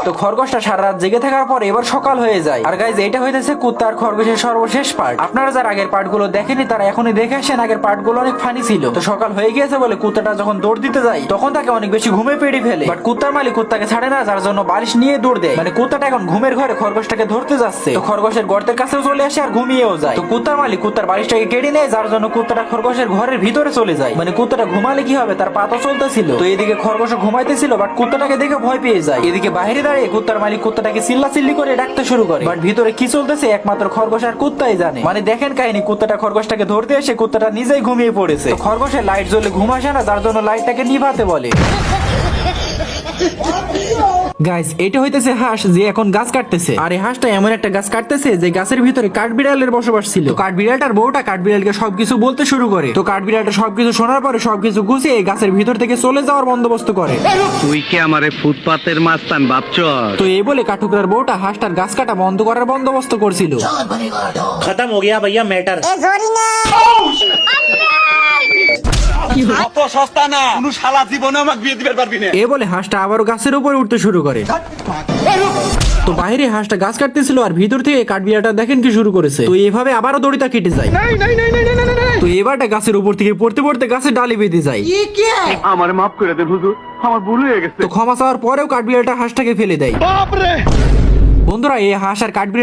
তো খরগোশটা সারা রাত জেগে থাকার পরে এবার সকাল হয়ে যায়। আর গাইজ এটা হইতেছে কুত্তা আর খরগোশের সর্বশেষ পার্ট। আপনারা যারা আগের পার্ট গুলো দেখেনি তারা এখনই দেখে আসেন, আগের পার্ট গুলো অনেক ফানি ছিল। তো সকাল হয়ে গিয়েছে বলে কুত্তাটা যখন দৌড় দিতে যায় তখন তাকে অনেক বেশি ঘুমে পেড়ে ফেলে। বাট কুত্তার মালিক কুত্তাকে ছাড়ে না, যার জন্য বালিশ নিয়ে দৌড় দেয়। মানে কুত্তাটা এখন ঘুমের ঘরে খরগোশটাকে ধরতে যাচ্ছে। তো খরগোশের গর্তের কাছেও চলে আসে আর ঘুমিয়েও যায়। তো কুত্তার মালিক কুত্তার বালিশটাকে কেড়ে নেয়, যার জন্য কুত্তাটা খরগোশের ঘরের ভিতরে চলে যায়। মানে কুত্তাটা ঘুমালে কি হবে, তার পা তো চলতেছিল। তো এদিকে খরগোশ ঘুমাইতেছিল, বাট কুত্তাটাকে দেখে ভয় পেয়ে যায়। এদিকে বাইরে দাঁড়িয়ে কুত্তার মালিক কুত্তাটাকে চিল্লাচিল্লি করে ডাকতে শুরু করে। বাট ভিতরে কি চলতেছে একমাত্র খরগোশ আর কুত্তাই জানে। মানে দেখেন কাহিনী, কুত্তাটা খরগোশটাকে ধরতে এসে কুত্তাটা নিজেই ঘুমিয়ে পড়েছে। তো খরগোশের লাইট জ্বলে ঘুম আসে না, যার জন্য লাইটটাকে নিভাতে বলে। গাইস এটা হইতেছে হাঁস যে এখন গাছ কাটতেছে। আর এই হাঁসটা এমন একটা গাছ কাটতেছে যে গাছের ভিতরে কাঠবিড়ালের বসবাস ছিল। তো কাঠবিড়ালটার বউটা কাঠবিড়ালকে সবকিছু বলতে শুরু করে। তো কাঠবিড়ালটা সবকিছু শোনার পরে সবকিছু গুছিয়ে এই গাছের ভিতর থেকে চলে যাওয়ার বন্দোবস্ত করে। তুই কি আমারে ফুটপাতের মাস্তান ভাবছ? তো এই বলে কাঠুকরার বউটা হাঁসটার গাছ কাটা বন্ধ করার বন্দোবস্ত করছিল। खत्म हो गया भैया मैटर। অত সস্তা না, কোন শালা জীবনে আমাকে বিয়ে দিতে পারবি না। এ বলে হাঁসটা আবারও গাছের উপরে উঠতে শুরু করে। তো বাইরে হাঁসটা গাছ কাটতেছিল আর ভিতর থেকে কাঠবিড়ালটা দেখেন কি শুরু করেছে। তো এভাবে আবারও দড়িটা কেটে যায়। তো এবারটা গাছের উপর থেকে পড়তে পড়তে গাছের ডালে বেঁধে যায়। আমারে মাফ করে দেন হুজুর, আমার ভুল হয়ে গেছে। তো ক্ষমা চাওয়ার পরেও কাঠবিড়ালটা হাঁসটাকে ফেলে দেয়। বন্ধুরা এই হাঁস আর কাঠবিড়াল